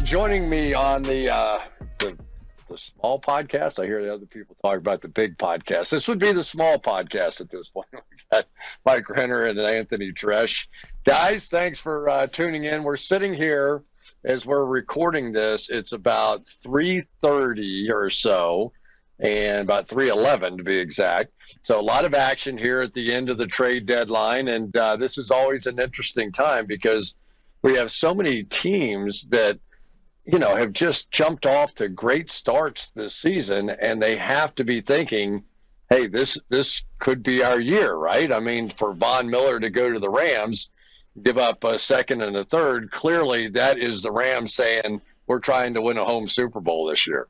joining me on the small podcast. I hear the other people talk about the big podcast. This would be the small podcast at this point. We got Mike Renner and Anthony Treash. Guys, thanks for tuning in. We're sitting here as we're recording this. It's about 3:30 or so, and about 3:11 to be exact. So a lot of action here at the end of the trade deadline, and this is always an interesting time because we have so many teams that have just jumped off to great starts this season, and they have to be thinking, hey, this could be our year, right? I mean, for Von Miller to go to the Rams, give up a second and a third, clearly that is the Rams saying we're trying to win a home Super Bowl this year.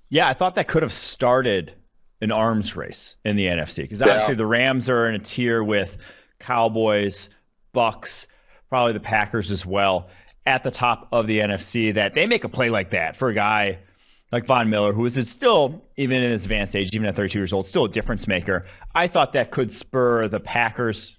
Yeah, I thought that could have started an arms race in the NFC because obviously the Rams are in a tier with Cowboys, Bucks, probably the Packers as well, at the top of the NFC, that they make a play like that for a guy like Von Miller, who is still, even in his advanced age, even at 32 years old, still a difference maker. I thought that could spur the Packers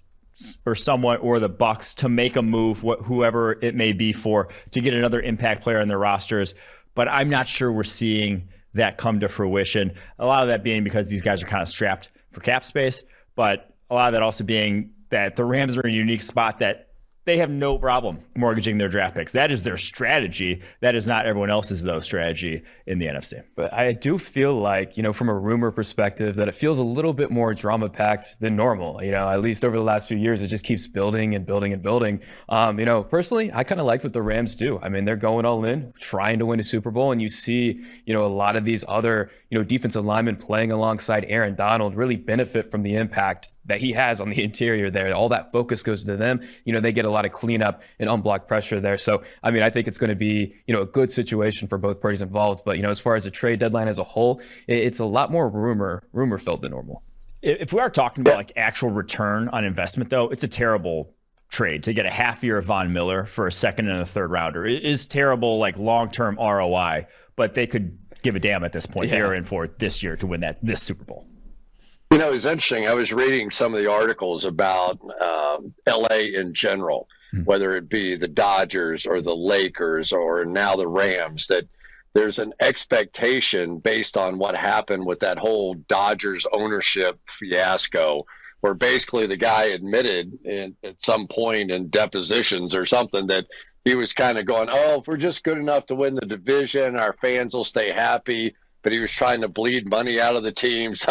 or someone or the Bucks to make a move, whoever it may be, to get another impact player on their rosters. But I'm not sure we're seeing that come to fruition. A lot of that being because these guys are kind of strapped for cap space, but a lot of that also being that the Rams are in a unique spot that they have no problem mortgaging their draft picks. That is their strategy. That is not everyone else's, though, strategy in the NFC. But I do feel like, from a rumor perspective, that it feels a little bit more drama-packed than normal. At least over the last few years, it just keeps building and building and building. Personally, I kind of like what the Rams do. I mean, they're going all in, trying to win a Super Bowl, and you see, a lot of these other, defensive linemen playing alongside Aaron Donald really benefit from the impact that he has on the interior there. All that focus goes to them. They get a lot of cleanup and unblocked pressure there. So, I think it's going to be, a good situation for both parties involved. But, as far as the trade deadline as a whole, it's a lot more rumor filled than normal. If we are talking about like actual return on investment, though, it's a terrible trade to get a half year of Von Miller for a second and a third rounder. It is terrible, like long-term ROI, but they could give a damn at this point. They're in for it this year to win this Super Bowl. It's interesting. I was reading some of the articles about LA in general, whether it be the Dodgers or the Lakers or now the Rams, that there's an expectation based on what happened with that whole Dodgers ownership fiasco, where basically the guy admitted at some point in depositions or something that he was kind of going, oh, if we're just good enough to win the division, our fans will stay happy. But he was trying to bleed money out of the teams,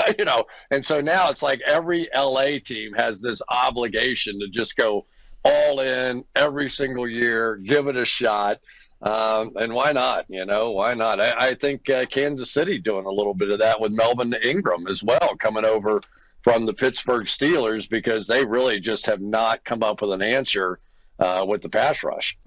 And so now it's like every LA team has this obligation to just go all in every single year, give it a shot. And why not? Why not? I think Kansas City doing a little bit of that with Melvin Ingram as well, coming over from the Pittsburgh Steelers, because they really just have not come up with an answer with the pass rush.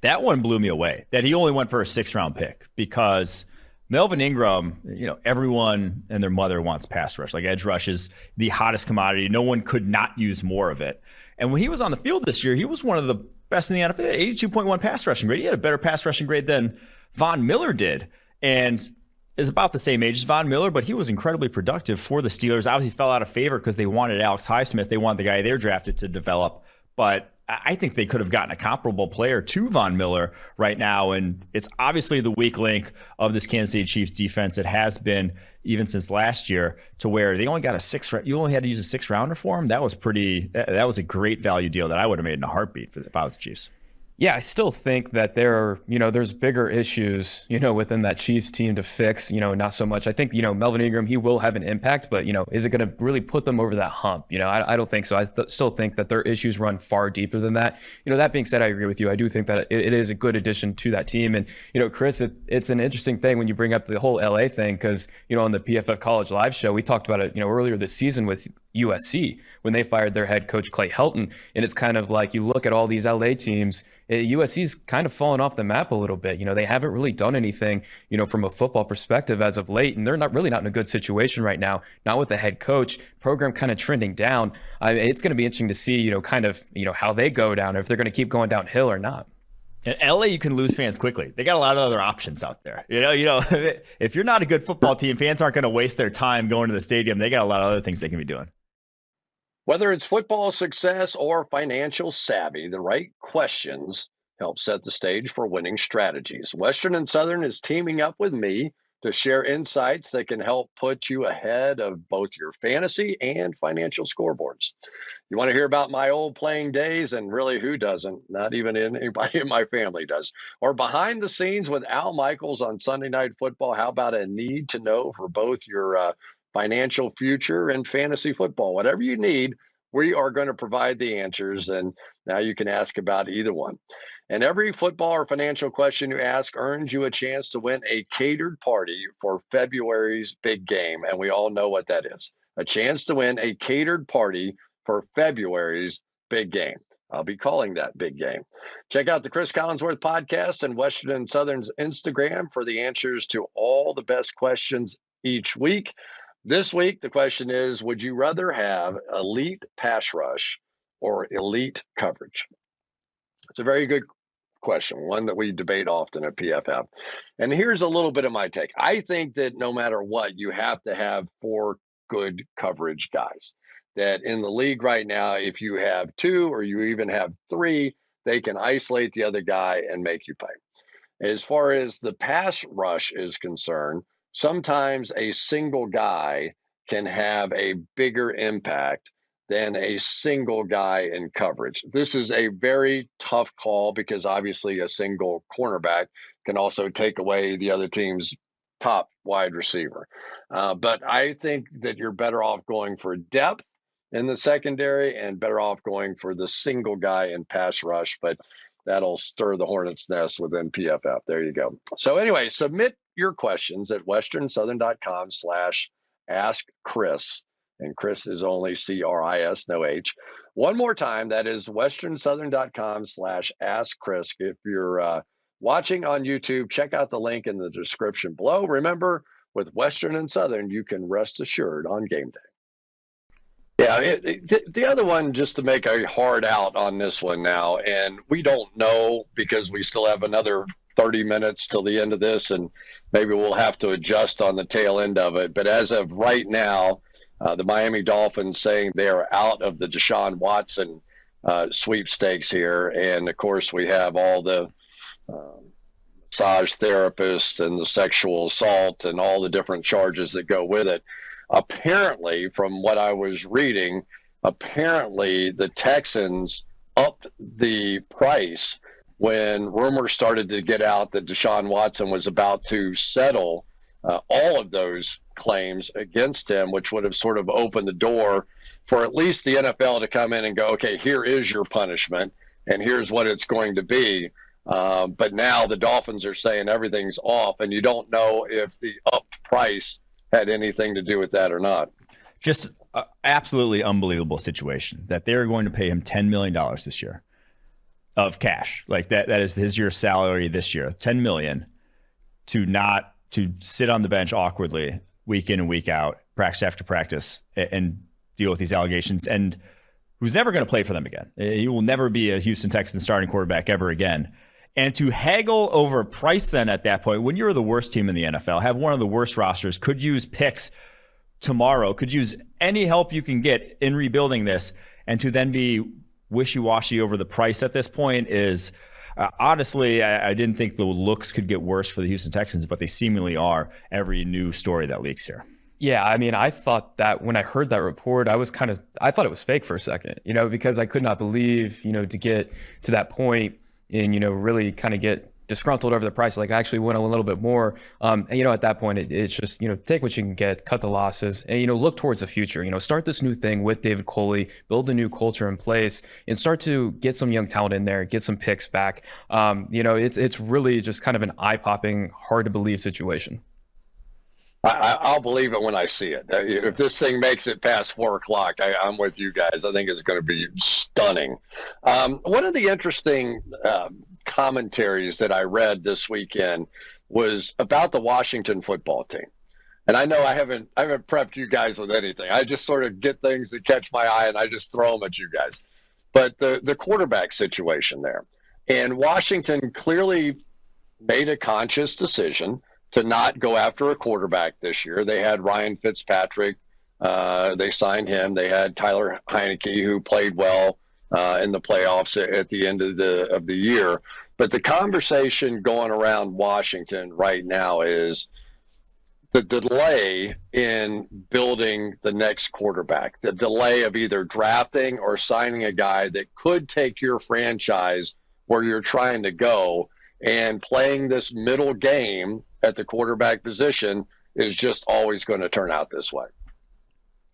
That one blew me away, that he only went for a 6th-round pick, because Melvin Ingram, everyone and their mother wants pass rush. Like, edge rush is the hottest commodity. No one could not use more of it. And when he was on the field this year, he was one of the best in the NFL. 82.1 pass rushing grade. He had a better pass rushing grade than Von Miller did, and is about the same age as Von Miller, but he was incredibly productive for the Steelers. Obviously fell out of favor because they wanted Alex Highsmith. They wanted the guy they drafted to develop, but I think they could have gotten a comparable player to Von Miller right now. And it's obviously the weak link of this Kansas City Chiefs defense. It has been even since last year, to where they only got you only had to use a 6th-rounder for him. That was a great value deal that I would have made in a heartbeat if I was the Chiefs. Yeah, I still think that there's bigger issues, within that Chiefs team to fix, not so much. I think, Melvin Ingram, he will have an impact, but, is it going to really put them over that hump? I don't think so. I still think that their issues run far deeper than that. That being said, I agree with you. I do think that it is a good addition to that team. And, Chris, it's an interesting thing when you bring up the whole LA thing, because, on the PFF College Live show, we talked about it, earlier this season with USC when they fired their head coach Clay Helton. And it's kind of like, you look at all these LA teams, USC's kind of fallen off the map a little bit. They haven't really done anything, from a football perspective as of late, and they're not in a good situation right now. Not with the head coach, program kind of trending down. It's going to be interesting to see, how they go down, or if they're going to keep going downhill or not. In LA, you can lose fans quickly. They got a lot of other options out there. If you're not a good football team, fans aren't going to waste their time going to the stadium. They got a lot of other things they can be doing. Whether it's football success or financial savvy, the right questions help set the stage for winning strategies. Western and Southern is teaming up with me to share insights that can help put you ahead of both your fantasy and financial scoreboards. You want to hear about my old playing days, and really, who doesn't? Not even anybody in my family does. Or behind the scenes with Al Michaels on Sunday Night Football. How about a need to know for both your financial future and fantasy football? Whatever you need, we are going to provide the answers, and now you can ask about either one. And every football or financial question you ask earns you a chance to win a catered party for February's big game. And we all know what that is. A chance to win a catered party for February's big game. I'll be calling that big game. Check out the Cris Collinsworth Podcast and Western and Southern's Instagram for the answers to all the best questions each week. This week, the question is, would you rather have elite pass rush or elite coverage? It's a very good question, one that we debate often at PFF. And here's a little bit of my take. I think that no matter what, you have to have 4 good coverage guys. That in the league right now, if you have 2 or you even have 3, they can isolate the other guy and make you pay. As far as the pass rush is concerned, sometimes a single guy can have a bigger impact than a single guy in coverage. This is a very tough call because obviously a single cornerback can also take away the other team's top wide receiver. But I think that you're better off going for depth in the secondary and better off going for the single guy in pass rush. But that'll stir the hornet's nest within PFF. There you go. So anyway, submit your questions at westernsouthern.com/askCris. And Chris is only CRIS, no H. One more time, that is westernsouthern.com/askCris. If you're watching on YouTube, check out the link in the description below. Remember, with Western and Southern, you can rest assured on game day. Yeah, the other one, just to make a hard out on this one now, and we don't know because we still have another 30 minutes till the end of this, and maybe we'll have to adjust on the tail end of it. But as of right now, the Miami Dolphins saying they are out of the Deshaun Watson sweepstakes here. And, of course, we have all the massage therapists and the sexual assault and all the different charges that go with it. Apparently, from what I was reading, the Texans upped the price when rumors started to get out that Deshaun Watson was about to settle all of those claims against him, which would have sort of opened the door for at least the NFL to come in and go, okay, here is your punishment, and here's what it's going to be. But now the Dolphins are saying everything's off, and you don't know if the upped price had anything to do with that or not. Just an absolutely unbelievable situation that they're going to pay him $10 million this year of cash. Like that is his year's salary this year, $10 million to sit on the bench awkwardly week in and week out, practice after practice, and deal with these allegations, and who's never going to play for them again. He will never be a Houston Texans starting quarterback ever again. And to haggle over price then at that point, when you're the worst team in the NFL, have one of the worst rosters, could use picks tomorrow, could use any help you can get in rebuilding this, and to then be wishy-washy over the price at this point is honestly, I didn't think the looks could get worse for the Houston Texans, but they seemingly are every new story that leaks here. Yeah, I mean, I thought that when I heard that report, I thought it was fake for a second, because I could not believe, to get to that point and, really kind of get disgruntled over the price. Like I actually went a little bit more. And, at that point, it's just, take what you can get, cut the losses, and, look towards the future. Start this new thing with David Coley, build a new culture in place, and start to get some young talent in there, get some picks back. It's really just kind of an eye-popping, hard-to-believe situation. I'll believe it when I see it. If this thing makes it past 4 o'clock, I'm with you guys. I think it's going to be stunning. One of the interesting commentaries that I read this weekend was about the Washington football team. And I know I haven't prepped you guys with anything. I just sort of get things that catch my eye and I just throw them at you guys. But the quarterback situation there. And Washington clearly made a conscious decision to not go after a quarterback this year. They had Ryan Fitzpatrick. They signed him. They had Tyler Heineke, who played well in the playoffs at the end of the year. But the conversation going around Washington right now is the delay in building the next quarterback, the delay of either drafting or signing a guy that could take your franchise where you're trying to go, and playing this middle game at the quarterback position is just always going to turn out this way.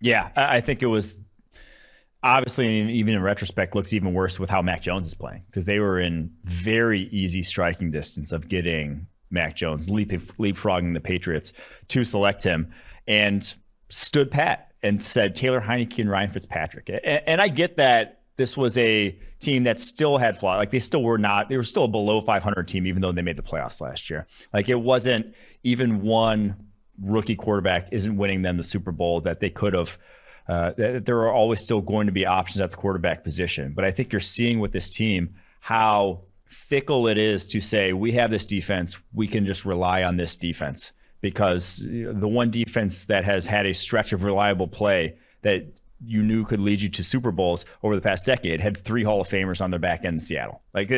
Yeah, I think it was obviously, even in retrospect, looks even worse with how Mac Jones is playing, because they were in very easy striking distance of getting Mac Jones, leapfrogging the Patriots to select him, and stood pat and said Taylor Heinicke and Ryan Fitzpatrick. And I get that this was a team that still had flaws. Like, they were still a below 500 team, even though they made the playoffs last year. Like, it wasn't even one rookie quarterback isn't winning them the Super Bowl that they could have. There are always still going to be options at the quarterback position. But I think you're seeing with this team how fickle it is to say, we have this defense, we can just rely on this defense, because the one defense that has had a stretch of reliable play that you knew could lead you to Super Bowls over the past decade had 3 Hall of Famers on their back end in Seattle. Like,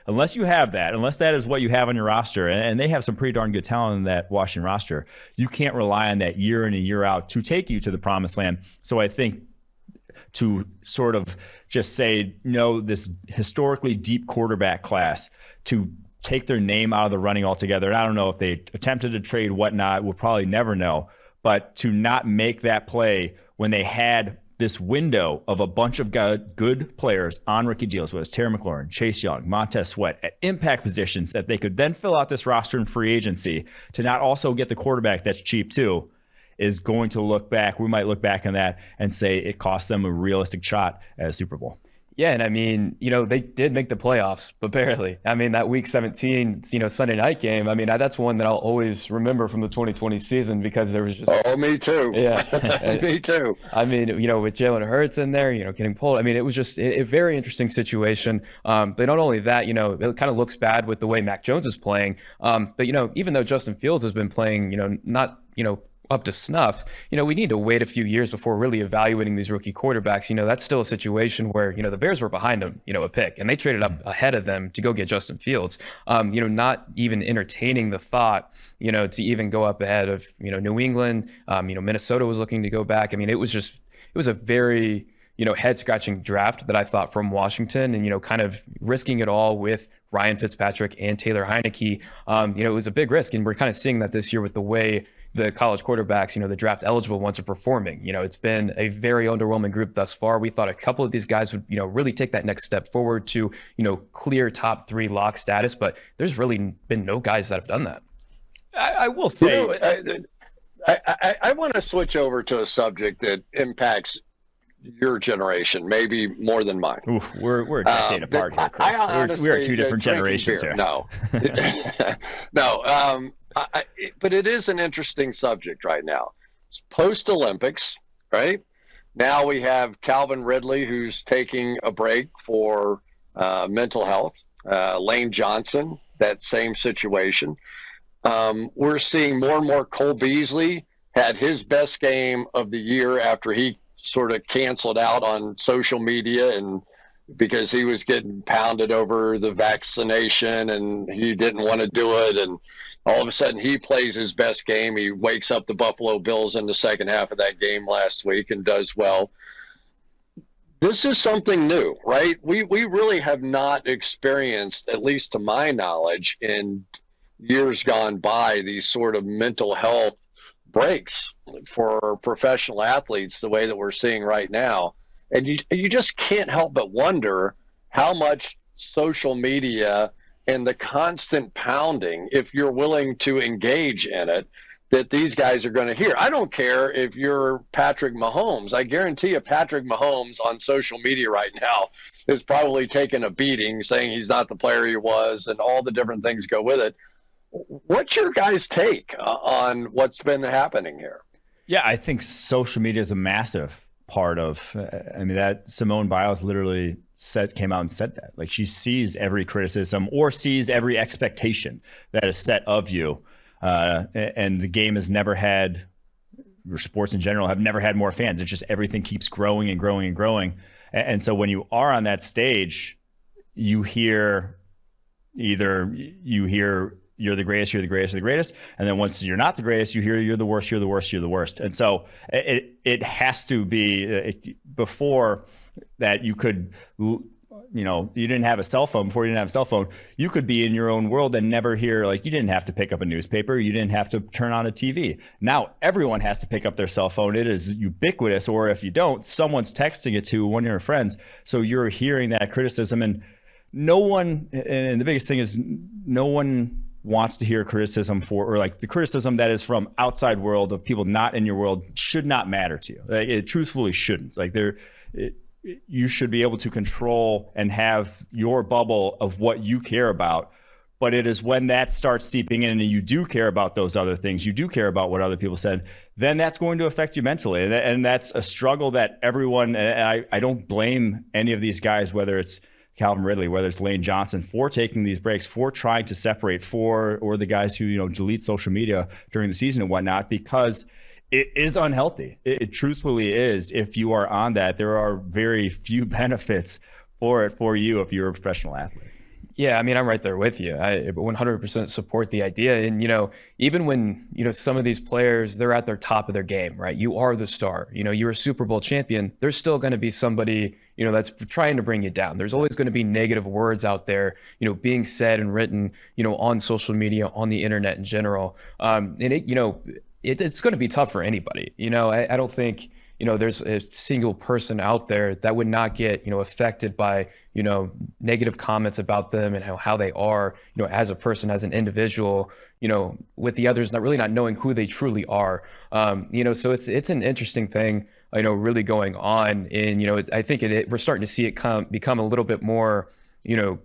unless you have that, unless that is what you have on your roster, and they have some pretty darn good talent in that Washington roster, you can't rely on that year in and year out to take you to the promised land. So I think to sort of just say, no, this historically deep quarterback class, to take their name out of the running altogether. And I don't know if they attempted to trade whatnot, we'll probably never know, but to not make that play when they had this window of a bunch of good players on rookie deals, whether it's Terry McLaurin, Chase Young, Montez Sweat, at impact positions that they could then fill out this roster in free agency, to not also get the quarterback that's cheap too, is going to look back. We might look back on that and say it cost them a realistic shot at a Super Bowl. Yeah, and I mean, they did make the playoffs, but barely. I mean, that Week 17, Sunday night game, I mean, that's one that I'll always remember from the 2020 season, because there was just... Oh, me too. Yeah. Me too. I mean, with Jalen Hurts in there, getting pulled. I mean, it was just a very interesting situation. But not only that, it kind of looks bad with the way Mac Jones is playing. But, even though Justin Fields has been playing, not, up to snuff, we need to wait a few years before really evaluating these rookie quarterbacks. That's still a situation where, the Bears were behind them, a pick, and they traded up ahead of them to go get Justin Fields. Not even entertaining the thought, to even go up ahead of, New England. Minnesota was looking to go back. I mean, it was a very, head-scratching draft that I thought from Washington, and, kind of risking it all with Ryan Fitzpatrick and Taylor Heinicke. It was a big risk, and we're kind of seeing that this year with the way the college quarterbacks, the draft eligible ones are performing. It's been a very underwhelming group thus far. We thought a couple of these guys would, really take that next step forward to, clear top 3 lock status, but there's really been no guys that have done that. I will say, I want to switch over to a subject that impacts your generation, maybe more than mine. Oof, we're a decade apart here, Chris. We're 2 different generations here. No, no. But it is an interesting subject right now. It's post-Olympics, right? Now we have Calvin Ridley, who's taking a break for mental health. Lane Johnson, that same situation. We're seeing more and more. Cole Beasley had his best game of the year after he sort of canceled out on social media, and because he was getting pounded over the vaccination and he didn't want to do it, and all of a sudden he plays his best game. He wakes up the Buffalo Bills in the second half of that game last week and does well. This is something new, right? We really have not experienced, at least to my knowledge, in years gone by, these sort of mental health breaks for professional athletes the way that we're seeing right now. And you just can't help but wonder how much social media and the constant pounding, if you're willing to engage in it, that these guys are going to hear. I don't care if you're Patrick Mahomes. I guarantee you Patrick Mahomes on social media right now is probably taking a beating, saying he's not the player he was, and all the different things go with it. What's your guys' take on what's been happening here? Yeah, I think social media is a massive part of, that Simone Biles literally came out and said that. Like, she sees every criticism or sees every expectation that is set of you. And the game has never had, or sports in general have never had more fans. It's just everything keeps growing and growing and growing. And so when you are on that stage, you hear you're the greatest, you're the greatest, you're the greatest. And then once you're not the greatest, you hear you're the worst, you're the worst, you're the worst. And so it has to be before that you could, you didn't have a cell phone. Before you didn't have a cell phone, you could be in your own world and never hear, like, you didn't have to pick up a newspaper. You didn't have to turn on a TV. Now everyone has to pick up their cell phone. It is ubiquitous. Or if you don't, someone's texting it to one of your friends. So you're hearing that criticism, and no one, and the biggest thing is no one wants to hear criticism or like the criticism that is from outside world of people not in your world should not matter to you. Like, it truthfully shouldn't. Like you should be able to control and have your bubble of what you care about. But it is when that starts seeping in and you do care about those other things, you do care about what other people said, then that's going to affect you mentally. And that's a struggle that everyone, I don't blame any of these guys, whether it's Calvin Ridley, whether it's Lane Johnson, for taking these breaks, for trying to separate, or the guys who, delete social media during the season and whatnot, because it is unhealthy. It truthfully is. If you are on that, there are very few benefits for you if you're a professional athlete. Yeah, I mean, I'm right there with you. I 100% support the idea. And, even when, some of these players, they're at their top of their game, right? You are the star. You're a Super Bowl champion. There's still going to be somebody, that's trying to bring you down. There's always going to be negative words out there, being said and written, on social media, on the internet in general. And it's going to be tough for anybody. I don't think, there's a single person out there that would not get, affected by, negative comments about them and how they are, as a person, as an individual, with the others not knowing who they truly are. So it's an interesting thing, really going on. And, I think we're starting to see it become a little bit more,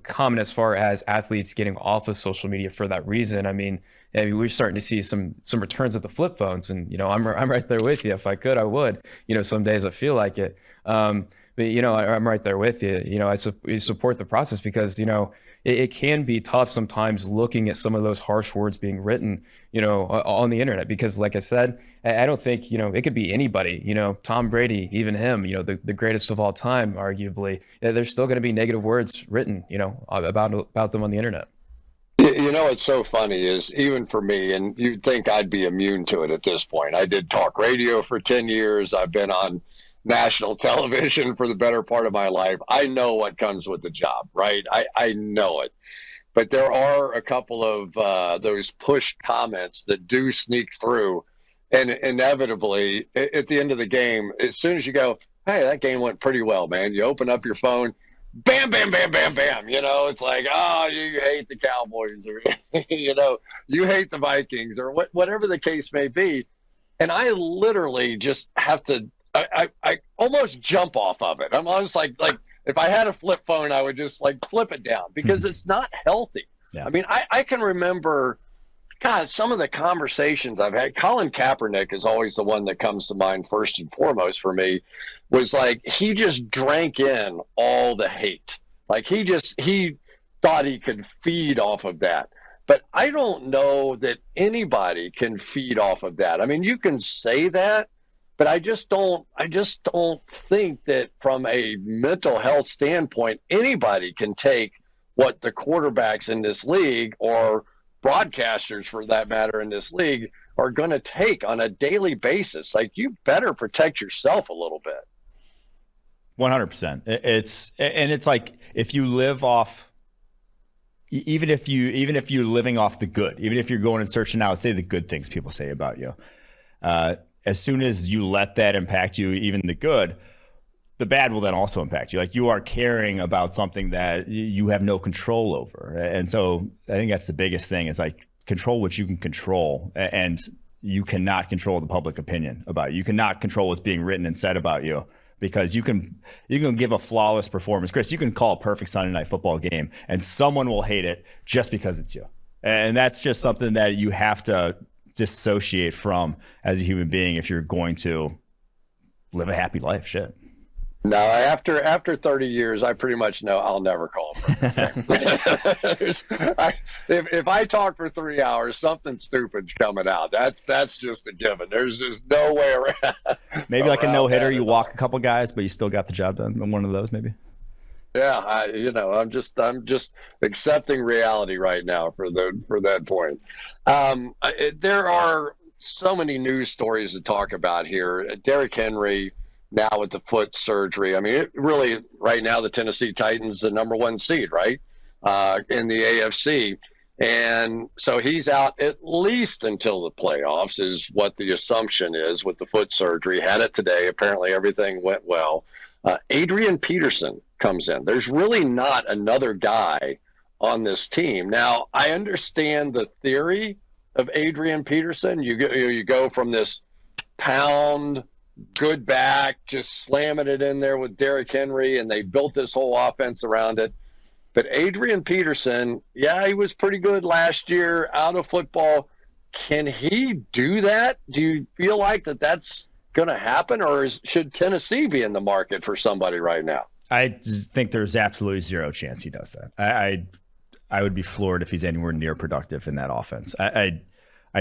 common as far as athletes getting off of social media for that reason. I mean, we're starting to see some returns of the flip phones, and I'm right there with you. If I could, I would. Some days I feel like it, but I'm right there with you. I support the process because it can be tough sometimes looking at some of those harsh words being written, on the internet. Because, like I said, I don't think it could be anybody. Tom Brady, even him, the greatest of all time, arguably. There's still going to be negative words written, about them on the internet. What's so funny is, even for me, and you'd think I'd be immune to it at this point. I did talk radio for 10 years. I've been on national television for the better part of my life. I know what comes with the job, right? I know it. But there are a couple of those push comments that do sneak through. And inevitably, at the end of the game, as soon as you go, hey, that game went pretty well, man. You open up your phone, bam, bam, bam, bam, bam. It's like, oh, you hate the Cowboys, or, you hate the Vikings, or whatever the case may be. And I literally just have to, I almost jump off of it. I'm almost like if I had a flip phone, I would just flip it down, because it's not healthy. Yeah. I mean, I can remember, God, some of the conversations I've had. Colin Kaepernick is always the one that comes to mind first and foremost for me. Was like, he just drank in all the hate. Like, he thought he could feed off of that. But I don't know that anybody can feed off of that. I mean, you can say that, but I just don't think that from a mental health standpoint, anybody can take what the quarterbacks in this league, or broadcasters for that matter in this league, are going to take on a daily basis. Like, you better protect yourself a little bit. 100%. It's like, if you live off, even if you're living off the good, even if you're going and searching out, say the good things people say about you, as soon as you let that impact you, even the good, the bad will then also impact you. Like, you are caring about something that you have no control over. And so I think that's the biggest thing, is like, control what you can control, and you cannot control the public opinion about you. You cannot control what's being written and said about you, because you can give a flawless performance. Chris, you can call a perfect Sunday Night Football game and someone will hate it just because it's you. And that's just something that you have to dissociate from as a human being if you're going to live a happy life. Shit. No, after 30 years, I pretty much know I'll never call him. If I talk for 3 hours, something stupid's coming out. That's just a given. There's just no way around. Maybe like a no-hitter, you walk a couple guys, but you still got the job done. One of those, maybe. Yeah, I'm just accepting reality right now for that point. There are so many news stories to talk about here. Derrick Henry now with the foot surgery. I mean, it really right now the Tennessee Titans the number 1 seed, right, in the AFC, and so he's out at least until the playoffs is what the assumption is with the foot surgery. Had it today. Apparently everything went well. Adrian Peterson comes in. There's really not another guy on this team. Now, I understand the theory of Adrian Peterson. You go from this pound, good back, just slamming it in there with Derrick Henry, and they built this whole offense around it. But Adrian Peterson, yeah, he was pretty good last year out of football. Can he do that? Do you feel like that's going to happen, or should Tennessee be in the market for somebody right now? I just think there's absolutely zero chance he does that. I would be floored if he's anywhere near productive in that offense. I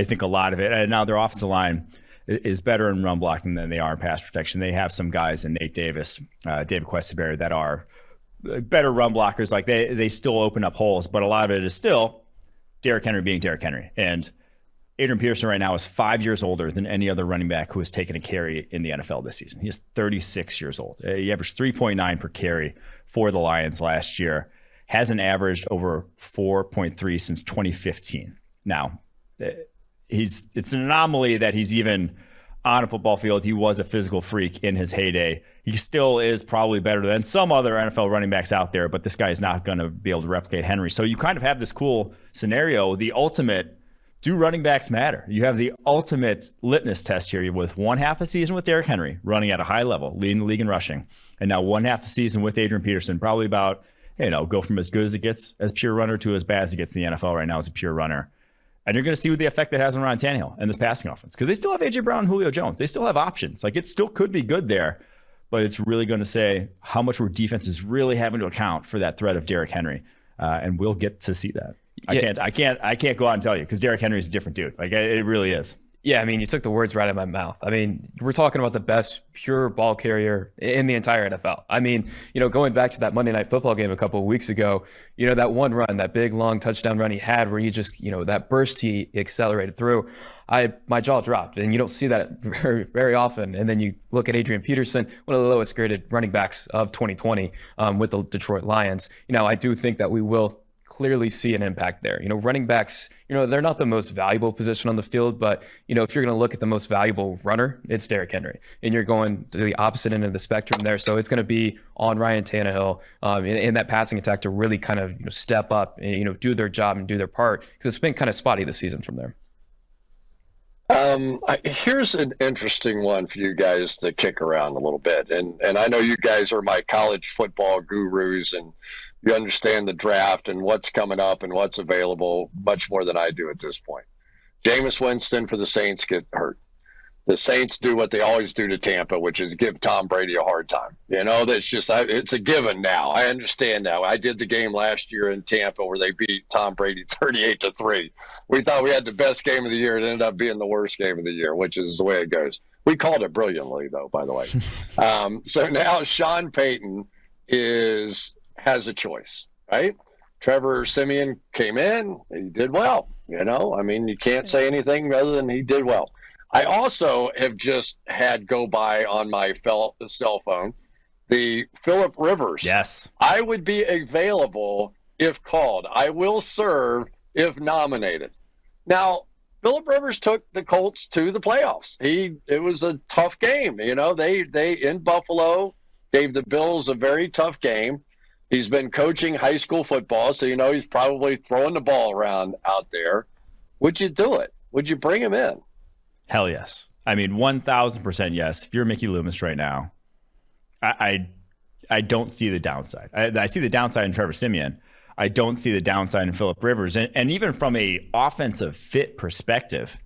think a lot of it, and now their offensive line is better in run blocking than they are in pass protection. They have some guys in Nate Davis, David Questenberry that are better run blockers. Like they still open up holes, but a lot of it is still Derrick Henry being Derrick Henry. And Adrian Peterson right now is 5 years older than any other running back who has taken a carry in the NFL this season. He is 36 years old. He averaged 3.9 per carry for the Lions last year. Hasn't averaged over 4.3 since 2015. Now, it's an anomaly that he's even on a football field. He was a physical freak in his heyday. He still is probably better than some other NFL running backs out there, but this guy is not going to be able to replicate Henry. So you kind of have this cool scenario, the ultimate, do running backs matter? You have the ultimate litmus test here with one half a season with Derrick Henry running at a high level, leading the league in rushing, and now one half the season with Adrian Peterson, probably about, go from as good as it gets as pure runner to as bad as it gets in the NFL right now as a pure runner. And you're going to see what the effect that has on Ryan Tannehill and this passing offense. Because they still have A.J. Brown and Julio Jones. They still have options. Like, it still could be good there, but it's really going to say how much our defense is really having to account for that threat of Derrick Henry. And we'll get to see that. Yeah. I can't go out and tell you because Derrick Henry is a different dude. Like, it really is. Yeah, I mean, you took the words right out of my mouth. I mean, we're talking about the best pure ball carrier in the entire NFL. I mean, going back to that Monday Night Football game a couple of weeks ago, that one run, that big, long touchdown run he had where he just, that burst he accelerated through, my jaw dropped. And you don't see that very, very often. And then you look at Adrian Peterson, one of the lowest graded running backs of 2020 with the Detroit Lions. I do think that we will clearly see an impact there. Running backs, they're not the most valuable position on the field, but, if you're going to look at the most valuable runner, it's Derrick Henry. And you're going to the opposite end of the spectrum there. So it's going to be on Ryan Tannehill in that passing attack to really kind of step up and, do their job and do their part, because it's been kind of spotty this season from there. Here's an interesting one for you guys to kick around a little bit. And I know you guys are my college football gurus, and you understand the draft and what's coming up and what's available much more than I do at this point. Jameis Winston for the Saints get hurt. The Saints do what they always do to Tampa, which is give Tom Brady a hard time. That's just, it's a given now. I understand now. I did the game last year in Tampa where they beat Tom Brady 38-3. We thought we had the best game of the year. It ended up being the worst game of the year, which is the way it goes. We called it brilliantly, though, by the way. So now Sean Payton has a choice, right? Trevor Siemian came in. He did well. You can't say anything other than he did well. I also have just had go by on my cell phone the Phillip Rivers. Yes. I would be available if called. I will serve if nominated. Now, Phillip Rivers took the Colts to the playoffs. It was a tough game. They in Buffalo gave the Bills a very tough game. He's been coaching high school football, so he's probably throwing the ball around out there. Would you do it? Would you bring him in? Hell yes. I mean, 1,000% yes. If you're Mickey Loomis right now, I don't see the downside. I see the downside in Trevor Siemian. I don't see the downside in Phillip Rivers. And even from a offensive fit perspective,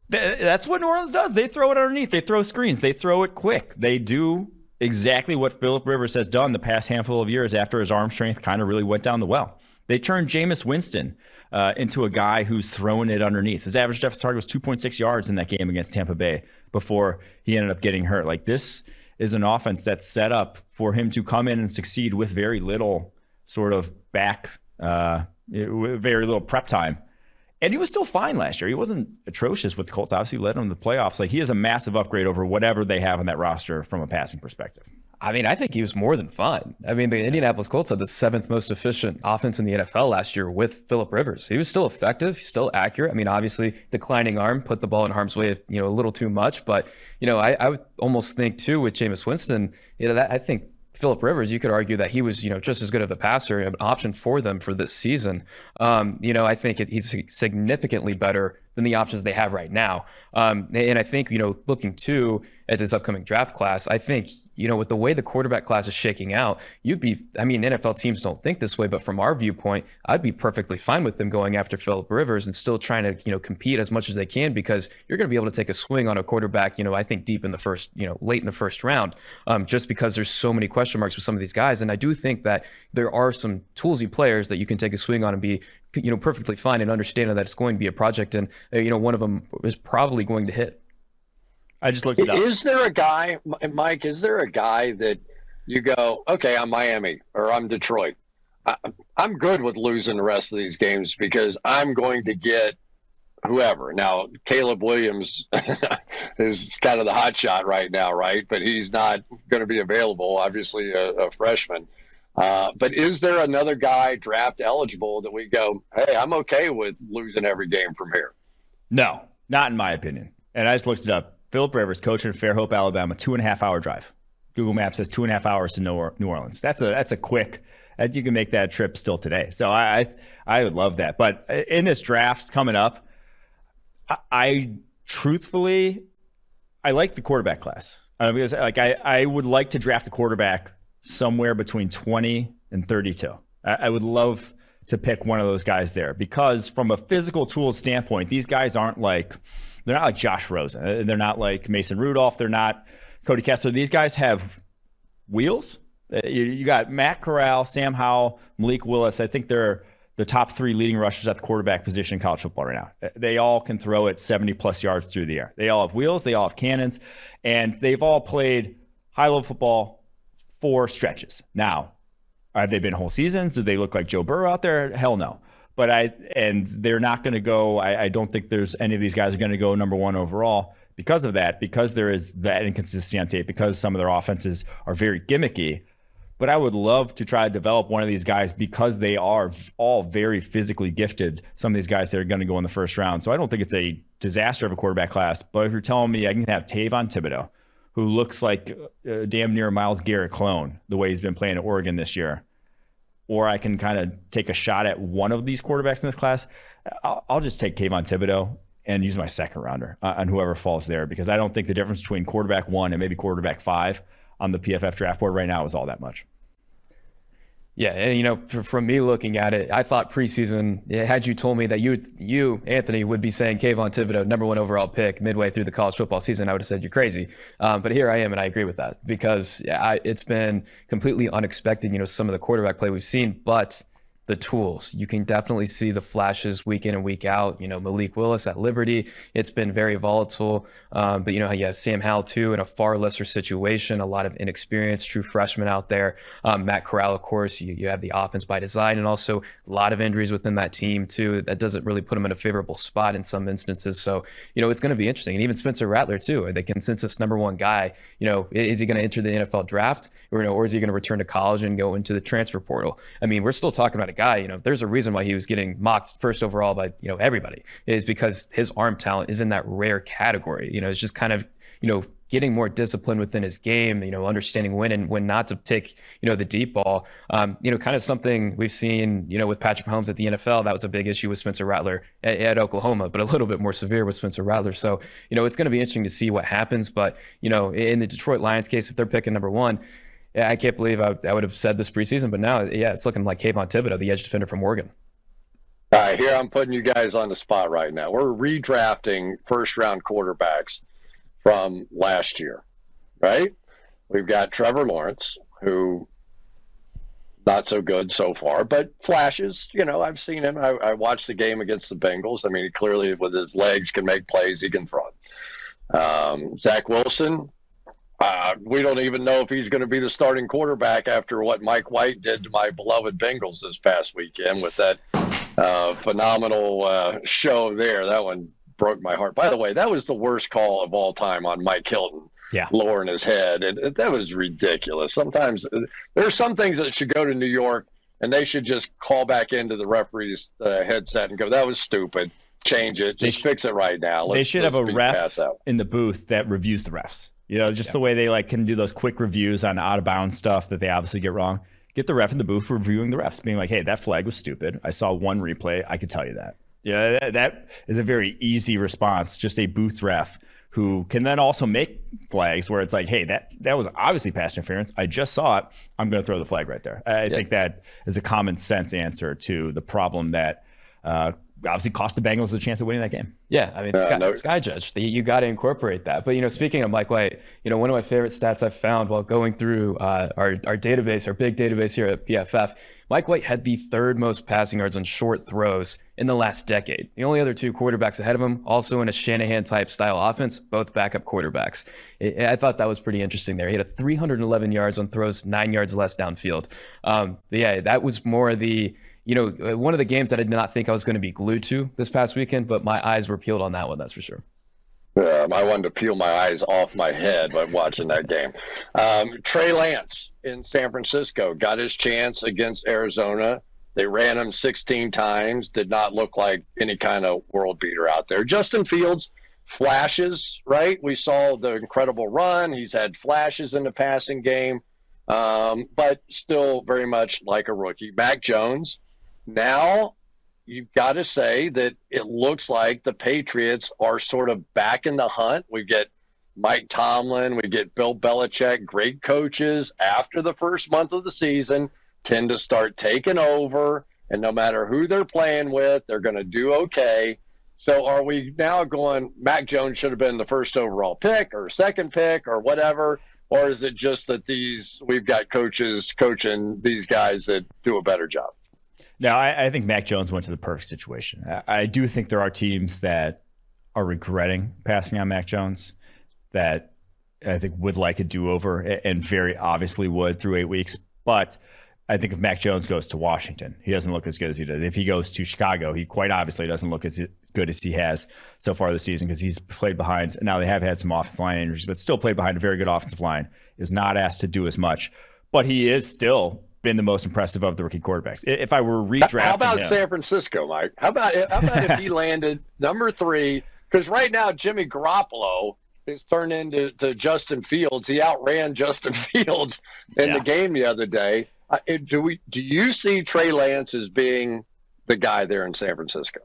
that's what New Orleans does. They throw it underneath. They throw screens. They throw it quick. They do exactly what Phillip Rivers has done the past handful of years after his arm strength kind of really went down the well. They turned Jameis Winston into a guy who's throwing it underneath. His average depth target was 2.6 yards in that game against Tampa Bay before he ended up getting hurt. Like, this is an offense that's set up for him to come in and succeed with very little sort of very little prep time. And he was still fine last year. He wasn't atrocious with the Colts. Obviously led them to the playoffs. Like, he is a massive upgrade over whatever they have on that roster from a passing perspective. I mean, I think he was more than fine. I mean, the Indianapolis Colts had the 7th most efficient offense in the NFL last year with Phillip Rivers. He was still effective, still accurate. I mean, obviously, declining arm put the ball in harm's way, a little too much. But, I would almost think, too, with Jameis Winston, I think Phillip Rivers, you could argue that he was, just as good of a passer, an option for them for this season. I think he's significantly better than the options they have right now. And I think, looking too at this upcoming draft class, I think, with the way the quarterback class is shaking out, NFL teams don't think this way, but from our viewpoint, I'd be perfectly fine with them going after Phillip Rivers and still trying to, compete as much as they can, because you're going to be able to take a swing on a quarterback, I think deep in the first, late in the first round, just because there's so many question marks with some of these guys. And I do think that there are some toolsy players that you can take a swing on and be, perfectly fine and understanding that it's going to be a project, and one of them is probably going to hit. I just looked it up. Is there a guy, Mike, that you go, okay, I'm Miami or I'm Detroit, I'm good with losing the rest of these games because I'm going to get whoever. Now, Caleb Williams is kind of the hot shot right now, right? But he's not going to be available, obviously a freshman. But is there another guy draft eligible that we go, hey, I'm okay with losing every game from here? No, not in my opinion. And I just looked it up. Phillip Rivers, coaching at Fairhope, Alabama, 2.5-hour drive. Google Maps says 2.5 hours to New Orleans. That's a quick. You can make that trip still today. So I would love that. But in this draft coming up, I truthfully like the quarterback class. Because I would like to draft a quarterback somewhere between 20 and 32. I would love to pick one of those guys there, because from a physical tools standpoint, these guys they're not like Josh Rosen. They're not like Mason Rudolph. They're not Cody Kessler. These guys have wheels. You got Matt Corral, Sam Howell, Malik Willis. I think they're the top 3 leading rushers at the quarterback position in college football right now. They all can throw it 70-plus yards through the air. They all have wheels. They all have cannons. And they've all played high-level football for stretches. Now, have they been whole seasons? Do they look like Joe Burrow out there? Hell no. And they're not going to go. I don't think there's any of these guys are going to go number 1 overall because of that, because there is that inconsistency on tape, because some of their offenses are very gimmicky. But I would love to try to develop one of these guys because they are all very physically gifted. Some of these guys that are going to go in the first round. So I don't think it's a disaster of a quarterback class. But if you're telling me I can have Tavon Thibodeau, who looks like damn near Myles Garrett clone, the way he's been playing at Oregon this year, or I can kind of take a shot at one of these quarterbacks in this class, I'll just take Tavon Thibodeau and use my second rounder on whoever falls there, because I don't think the difference between quarterback 1 and maybe quarterback 5 on the PFF draft board right now is all that much. Yeah, and from me looking at it, I thought preseason, had you told me that you Anthony would be saying Kayvon Thibodeau, number 1 overall pick midway through the college football season, I would have said you're crazy. But here I am, and I agree with that, because it's been completely unexpected, some of the quarterback play we've seen, but the tools. You can definitely see the flashes week in and week out. Malik Willis at Liberty, it's been very volatile. But you have Sam Howell too in a far lesser situation, a lot of inexperienced true freshmen out there. Matt Corral, of course, you have the offense by design, and also a lot of injuries within that team too. That doesn't really put them in a favorable spot in some instances. So, it's going to be interesting. And even Spencer Rattler too, the consensus number 1 guy, is he going to enter the NFL draft or is he going to return to college and go into the transfer portal? I mean, we're still talking about a guy, there's a reason why he was getting mocked first overall by, everybody, is because his arm talent is in that rare category. It's just kind of, getting more discipline within his game, understanding when and when not to take, the deep ball. Kind of something we've seen, with Patrick Mahomes at the NFL. That was a big issue with Spencer Rattler at Oklahoma, but a little bit more severe with Spencer Rattler. So, it's going to be interesting to see what happens. But, in the Detroit Lions case, if they're picking number 1, I can't believe I would have said this preseason, but now, it's looking like Kayvon Thibodeau, the edge defender from Oregon. All right, here I'm putting you guys on the spot right now. We're redrafting first-round quarterbacks from last year, right? We've got Trevor Lawrence, who not so good so far, but flashes. I've seen him. I watched the game against the Bengals. I mean, he clearly with his legs can make plays. He can throw it. Zach Wilson, we don't even know if he's going to be the starting quarterback after what Mike White did to my beloved Bengals this past weekend with that phenomenal show there. That one broke my heart. By the way, that was the worst call of all time on Mike Hilton. Yeah, lowering his head. And that was ridiculous. Sometimes there are some things that should go to New York, and they should just call back into the referee's headset and go, that was stupid. Change it. Just fix it right now. They should have a ref in the booth that reviews the refs. The way they can do those quick reviews on out-of-bounds stuff that they obviously get wrong. Get the ref in the booth reviewing the refs, being like, hey, that flag was stupid. I saw one replay. I could tell you that. That is a very easy response. Just a booth ref who can then also make flags where it's like, hey, that was obviously pass interference. I just saw it. I'm going to throw the flag right there. I think that is a common sense answer to the problem that obviously cost the Bengals a chance of winning that game. Yeah, I mean, Sky Judge, you got to incorporate that. But, speaking of Mike White, one of my favorite stats I've found while going through our database, our big database here at PFF, Mike White had the third most passing yards on short throws in the last decade. The only other two quarterbacks ahead of him, also in a Shanahan-type style offense, both backup quarterbacks. I thought that was pretty interesting there. He had 311 yards on throws, 9 yards less downfield. That was more of the, one of the games that I did not think I was going to be glued to this past weekend, but my eyes were peeled on that one, that's for sure. I wanted to peel my eyes off my head by watching that game. Trey Lance in San Francisco got his chance against Arizona. They ran him 16 times, did not look like any kind of world beater out there. Justin Fields, flashes, right? We saw the incredible run. He's had flashes in the passing game, but still very much like a rookie. Mac Jones, now you've got to say that it looks like the Patriots are sort of back in the hunt. We get Mike Tomlin, we get Bill Belichick, great coaches after the first month of the season tend to start taking over, and no matter who they're playing with, they're going to do okay. So are we now going, Mac Jones should have been the first overall pick or second pick or whatever, or is it just that we've got coaches coaching these guys that do a better job? No, I think Mac Jones went to the perfect situation. I do think there are teams that are regretting passing on Mac Jones that I think would like a do-over and very obviously would through 8 weeks. But I think if Mac Jones goes to Washington, he doesn't look as good as he did. If he goes to Chicago, he quite obviously doesn't look as good as he has so far this season because he's played behind. Now they have had some offensive line injuries, but still played behind a very good offensive line, is not asked to do as much. But he is still been the most impressive of the rookie quarterbacks. If I were redrafting how about him, San Francisco, Mike? How about if he landed number 3? Because right now Jimmy Garoppolo is turned into Justin Fields. He outran Justin Fields in the game the other day. Do you see Trey Lance as being the guy there in San Francisco?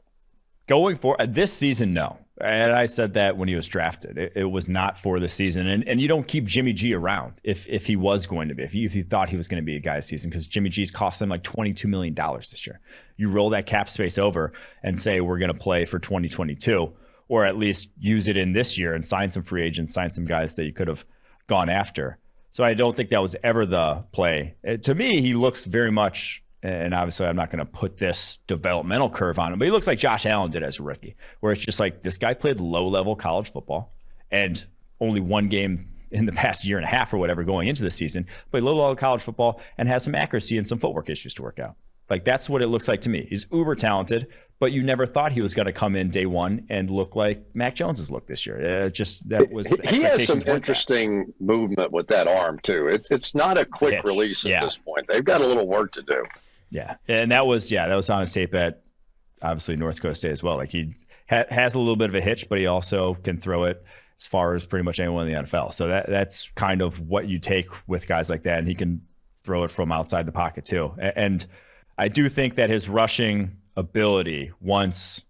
Going for this season, no. And I said that when he was drafted. It was not for the season. And you don't keep Jimmy G around if he was going to be, if you thought he was going to be a guy this season, because Jimmy G's cost them like $22 million this year. You roll that cap space over and say we're going to play for 2022, or at least use it in this year and sign some free agents, sign some guys that you could have gone after. So I don't think that was ever the play. To me, he looks very much, and obviously I'm not going to put this developmental curve on him, but he looks like Josh Allen did as a rookie, where it's just like this guy played low-level college football and only one game in the past year and a half or whatever going into the season, played low-level college football and has some accuracy and some footwork issues to work out. Like, that's what it looks like to me. He's uber talented, but you never thought he was going to come in day one and look like Mac Jones's look this year. He has some interesting movement with that arm too. It's not a quick release at this point. They've got a little work to do. Yeah, and that was on his tape at obviously North Dakota State as well. Like, he has a little bit of a hitch, but he also can throw it as far as pretty much anyone in the NFL. So that's kind of what you take with guys like that, and he can throw it from outside the pocket too. And I do think that his rushing ability, once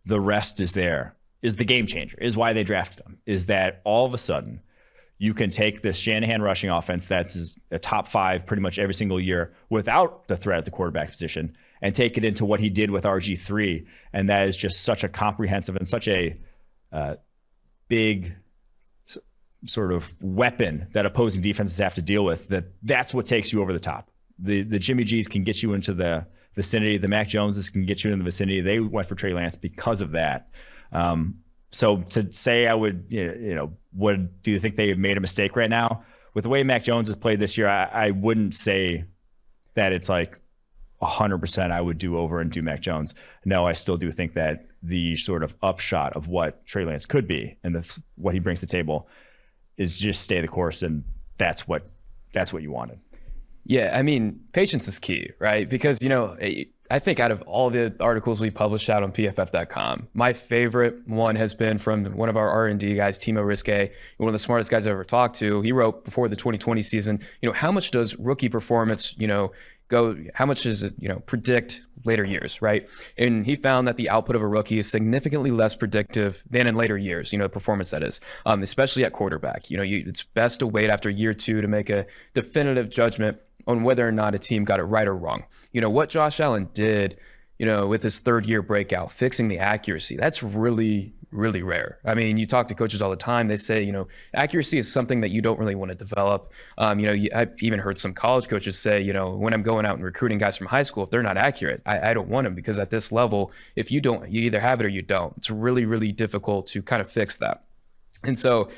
the rest is there, is the game changer, is why they drafted him, is that all of a sudden you can take this Shanahan rushing offense that's a top 5 pretty much every single year without the threat at the quarterback position and take it into what he did with RG3. And that is just such a comprehensive and such a big sort of weapon that opposing defenses have to deal with, that's what takes you over the top. The Jimmy G's can get you into the vicinity. The Mac Joneses can get you in the vicinity. They went for Trey Lance because of that. So to say I would, do you think they made a mistake right now? With the way Mac Jones has played this year, I wouldn't say that it's like 100% I would do over and do Mac Jones. No, I still do think that the sort of upshot of what Trey Lance could be and what he brings to the table is just stay the course, and that's what you wanted. Yeah, I mean, patience is key, right? Because, I think out of all the articles we published out on PFF.com, my favorite one has been from one of our R&D guys, Timo Riske, one of the smartest guys I've ever talked to. He wrote before the 2020 season, how much does rookie performance, go, how much does it, predict later years, right? And he found that the output of a rookie is significantly less predictive than in later years, performance that is, especially at quarterback. It's best to wait after year 2 to make a definitive judgment on whether or not a team got it right or wrong. What Josh Allen did, with his third year breakout, fixing the accuracy, that's really, really rare. I mean, you talk to coaches all the time. They say, accuracy is something that you don't really want to develop. I've even heard some college coaches say, when I'm going out and recruiting guys from high school, if they're not accurate, I don't want them, because at this level, if you don't, you either have it or you don't. It's really, really difficult to kind of fix that. And so,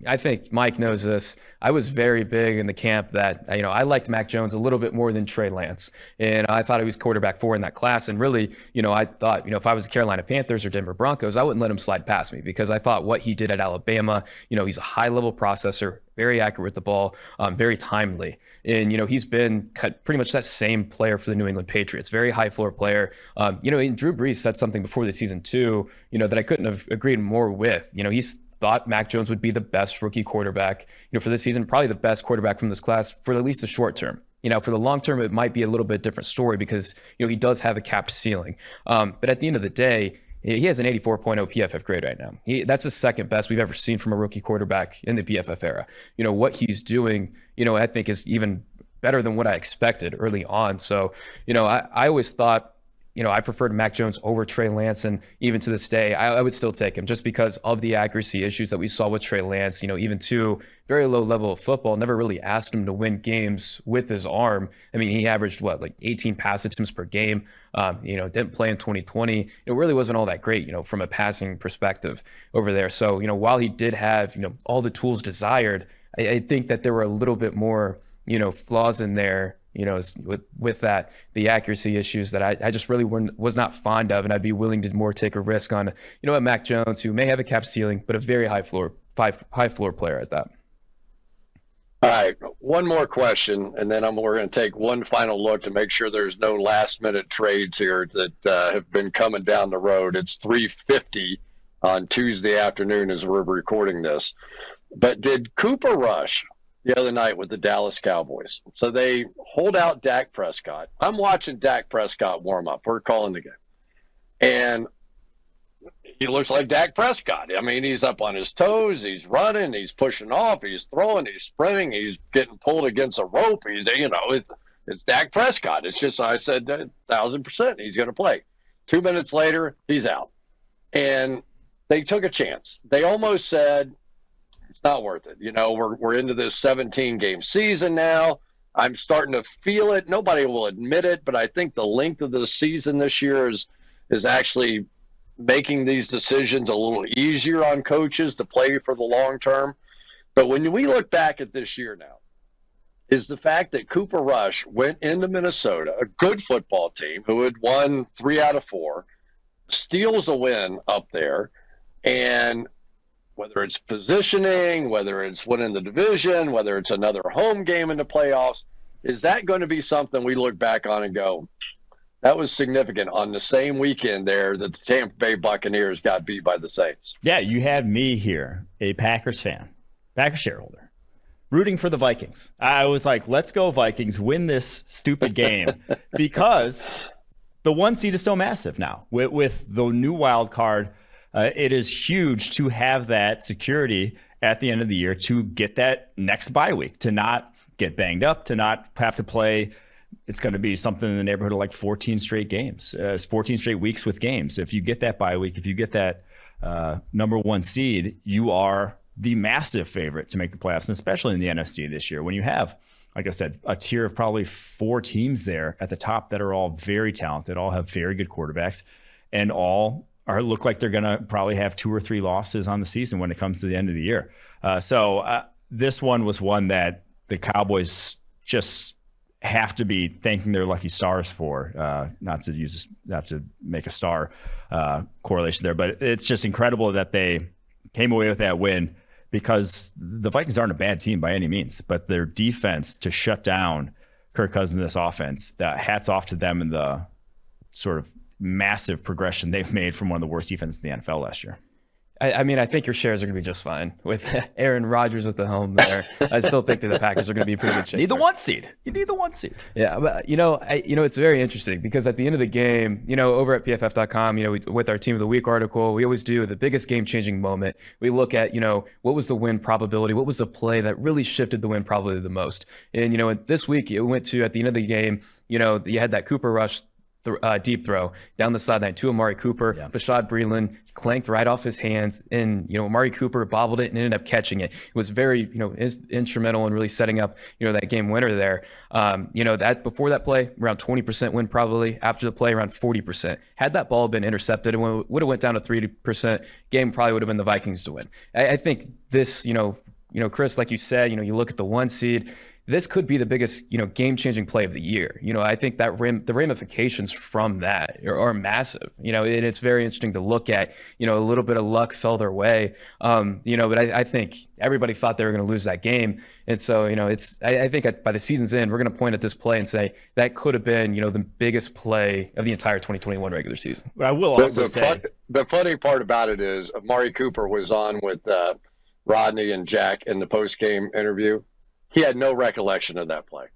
I think Mike knows this. I was very big in the camp that, I liked Mac Jones a little bit more than Trey Lance. And I thought he was quarterback 4 in that class. And really, I thought, if I was the Carolina Panthers or Denver Broncos, I wouldn't let him slide past me, because I thought what he did at Alabama, he's a high level processor, very accurate with the ball, very timely. And, he's been pretty much that same player for the New England Patriots, very high floor player. And Drew Brees said something before the season too, that I couldn't have agreed more with. He's thought Mac Jones would be the best rookie quarterback, for this season, probably the best quarterback from this class for at least the short term. For the long term, it might be a little bit different story, because, he does have a capped ceiling. But at the end of the day, he has an 84.0 PFF grade right now. That's the second best we've ever seen from a rookie quarterback in the PFF era. What he's doing, I think is even better than what I expected early on. So, I always thought, I preferred Mac Jones over Trey Lance, and even to this day, I would still take him, just because of the accuracy issues that we saw with Trey Lance. Even to very low level of football, never really asked him to win games with his arm. I mean, he averaged 18 pass attempts per game. Didn't play in 2020. It really wasn't all that great, from a passing perspective over there. So, while he did have, all the tools desired, I think that there were a little bit more, flaws in there, with that, the accuracy issues that I just really was not fond of, and I'd be willing to more take a risk on, a Mac Jones who may have a cap ceiling, but a very high floor player at that. All right, one more question, and then we're going to take one final look to make sure there's no last-minute trades here that have been coming down the road. It's 3:50 on Tuesday afternoon as we're recording this. But did Cooper Rush the other night with the Dallas Cowboys? So they hold out Dak Prescott. I'm watching Dak Prescott warm up. We're calling the game. And he looks like Dak Prescott. I mean, he's up on his toes. He's running. He's pushing off. He's throwing. He's sprinting. He's getting pulled against a rope. It's Dak Prescott. It's just, I said 1,000% he's going to play. 2 minutes later, he's out. And they took a chance. They almost said, it's not worth it. We're into this 17-game season now. I'm starting to feel it. Nobody will admit it, but I think the length of the season this year is actually making these decisions a little easier on coaches to play for the long term. But when we look back at this year now, is the fact that Cooper Rush went into Minnesota, a good football team who had won 3 out of 4, steals a win up there, and whether it's positioning, whether it's winning the division, whether it's another home game in the playoffs, is that going to be something we look back on and go, that was significant on the same weekend there that the Tampa Bay Buccaneers got beat by the Saints? Yeah, you had me here, a Packers fan, Packers shareholder, rooting for the Vikings. I was like, let's go Vikings, win this stupid game, because the 1 seed is so massive now. With the new wild card, it is huge to have that security at the end of the year, to get that next bye week, to not get banged up, to not have to play. It's going to be something in the neighborhood of like 14 straight games, 14 straight weeks with games. If you get that bye week, if you get that number 1 seed, you are the massive favorite to make the playoffs, and especially in the NFC this year, when you have, like I said, a tier of probably 4 teams there at the top that are all very talented, all have very good quarterbacks, and all look like they're going to probably have 2 or 3 losses on the season when it comes to the end of the year. So this one was one that the Cowboys just have to be thanking their lucky stars for, not to make a star correlation there, but it's just incredible that they came away with that win, because the Vikings aren't a bad team by any means, but their defense to shut down Kirk Cousins' this offense, hats off to them and the sort of massive progression they've made from one of the worst defenses in the NFL last year. I mean, I think your shares are going to be just fine with Aaron Rodgers at the helm there. I still think that the Packers are going to be in pretty good shape. You need the 1 seed. Yeah, but it's very interesting, because at the end of the game, over at PFF.com, with our Team of the Week article, we always do the biggest game-changing moment. We look at, what was the win probability? What was the play that really shifted the win probability the most? And, this week it went to, at the end of the game, you had that Cooper rush, deep throw down the sideline to Amari Cooper. Yeah. Bashaud Breeland clanked right off his hands, and Amari Cooper bobbled it and ended up catching it. It was very instrumental in really setting up that game winner there. That before that play, around 20% win probably. After the play, around 40%. Had that ball been intercepted, it would have went down to 3%. Game probably would have been the Vikings to win. I think this, Chris, like you said, you look at the 1 seed. This could be the biggest, game-changing play of the year. I think that the ramifications from that are massive. And it's very interesting to look at. A little bit of luck fell their way. But I think everybody thought they were going to lose that game, and so I think by the season's end, we're going to point at this play and say that could have been the biggest play of the entire 2021 regular season. But I will also say the funny part about it is Amari Cooper was on with Rodney and Jack in the post-game interview. He had no recollection of that play.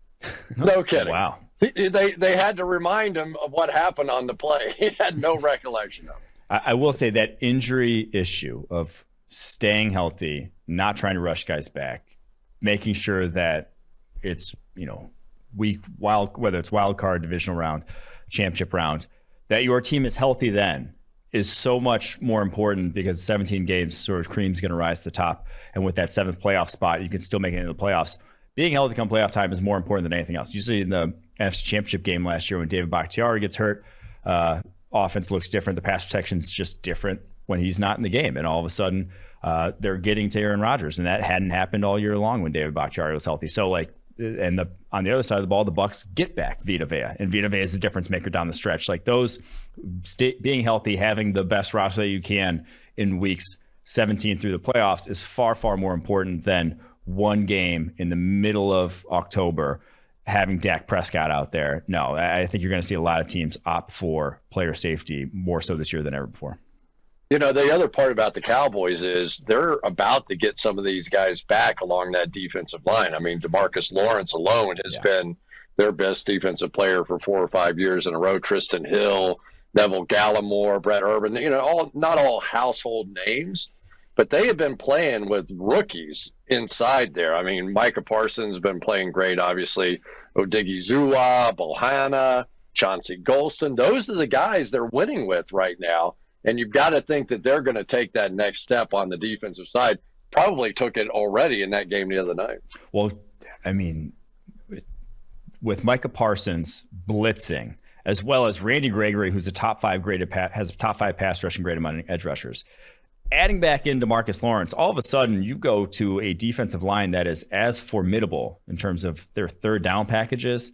No kidding. Wow. They had to remind him of what happened on the play. He had no recollection of it. I will say that injury issue of staying healthy, not trying to rush guys back, making sure that it's, whether it's wild card, divisional round, championship round, that your team is healthy then is so much more important, because 17 games sort of cream's going to rise to the top. And with that 7th playoff spot, you can still make it into the playoffs. Being healthy come playoff time is more important than anything else. Usually in the NFC Championship game last year, when David Bakhtiari gets hurt, offense looks different. The pass protection's just different when he's not in the game. And all of a sudden, they're getting to Aaron Rodgers. And that hadn't happened all year long when David Bakhtiari was healthy. So, on the other side of the ball, the Bucs get back Vita Vea, and Vita Vea is the difference maker down the stretch. Those, being healthy, having the best roster that you can in weeks 17 through the playoffs is far, far more important than one game in the middle of October having Dak Prescott out there. No, I think you're going to see a lot of teams opt for player safety more so this year than ever before. The other part about the Cowboys is they're about to get some of these guys back along that defensive line. I mean, DeMarcus Lawrence alone has been their best defensive player for 4 or 5 years in a row. Tristan Hill, Neville Gallimore, Brett Urban, not all household names, but they have been playing with rookies inside there. I mean, Micah Parsons has been playing great, obviously. Odigizua, Bohanna, Chauncey Golston. Those are the guys they're winning with right now. And you've got to think that they're going to take that next step on the defensive side. Probably took it already in that game the other night. Well, I mean, with Micah Parsons blitzing, as well as Randy Gregory, who's a top 5 graded has a top 5 pass rushing grade among edge rushers, adding back in DeMarcus Lawrence, all of a sudden you go to a defensive line that is as formidable in terms of their third down packages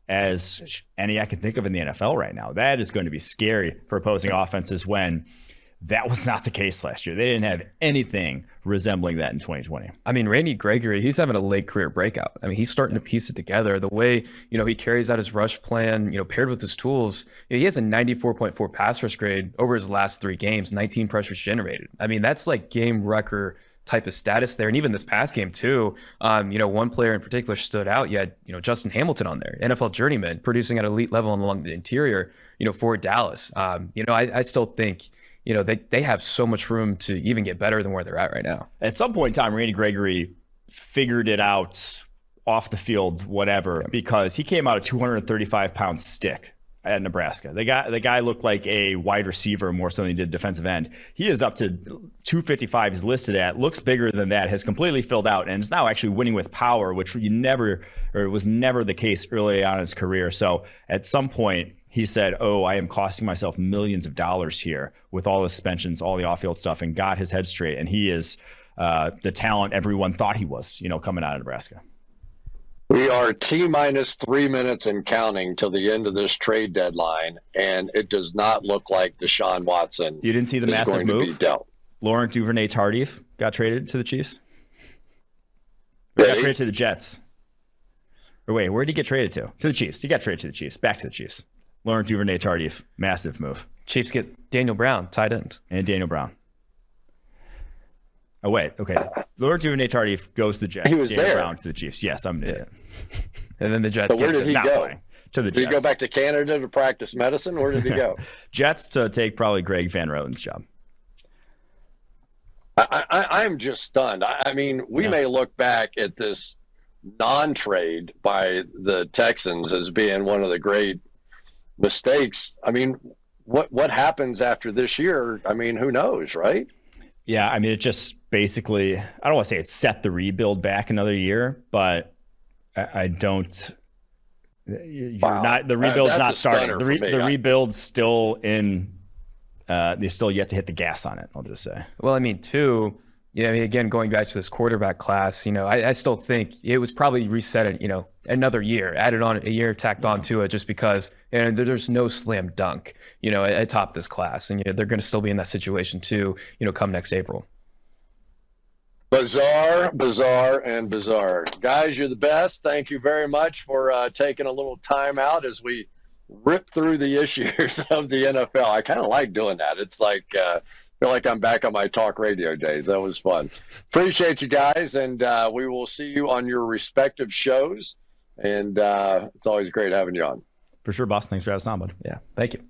as any I can think of in the NFL right now. That is going to be scary for opposing offenses when that was not the case last year. They didn't have anything resembling that in 2020. I mean, Randy Gregory, he's having a late career breakout. I mean, he's starting to piece it together. The way, he carries out his rush plan, paired with his tools, he has a 94.4 pass rush grade over his last 3 games, 19 pressures generated. I mean, that's like game wrecker type of status there. And even this past game too, one player in particular stood out. You had, Justin Hamilton on there, NFL journeyman, producing at elite level along the interior, for Dallas. I still think, they have so much room to even get better than where they're at right now. At some point in time, Randy Gregory figured it out off the field, whatever, because he came out a 235-pound stick at Nebraska. The guy looked like a wide receiver more so than he did defensive end. He is up to 255. He's listed at, looks bigger than that, has completely filled out, and is now actually winning with power, which was never the case early on in his career. So at some point, he said, "Oh, I am costing myself millions of dollars here with all the suspensions, all the off-field stuff," and got his head straight. And he is the talent everyone thought he was, coming out of Nebraska. We are T-minus 3 minutes and counting till the end of this trade deadline, and it does not look like Deshaun Watson. You didn't see the massive move? Laurent Duvernay-Tardif got traded to the Chiefs. Or got traded to the Jets. Or wait, where did he get traded to? To the Chiefs. He got traded to the Chiefs. Back to the Chiefs. Laurent Duvernay-Tardif, massive move. Chiefs get Daniel Brown, tight end. And Daniel Brown. Oh, wait. Okay. Laurent Duvernay-Tardif goes to the Jets. He was Daniel there. Brown to the Chiefs. Yes, I'm an idiot. And then the Jets. But where did he go? To the Jets. Did he go back to Canada to practice medicine? Where did he go? Jets to take probably Greg Van Roten's job. I'm just stunned. I mean, we may look back at this non-trade by the Texans as being one of the great mistakes. I mean, what happens after this year? I mean, who knows, right? Yeah, I mean, it just basically, I don't want to say it set the rebuild back another year, but I don't. The rebuild's not starting. The rebuild's still in. They still yet to hit the gas on it, I'll just say. Well, I mean, too. Yeah, I mean, again, going back to this quarterback class, I still think it was probably reset, another year, added on a year, tacked onto it, just because there's no slam dunk, atop this class, and they're going to still be in that situation too, come next April. Bizarre, and bizarre. Guys, you're the best. Thank you very much for taking a little time out as we rip through the issues of the NFL. I kind of like doing that. It's like feel like I'm back on my talk radio days. That was fun. Appreciate you guys, and we will see you on your respective shows. And it's always great having you on. For sure, boss. Thanks for having us on, bud. Yeah, thank you.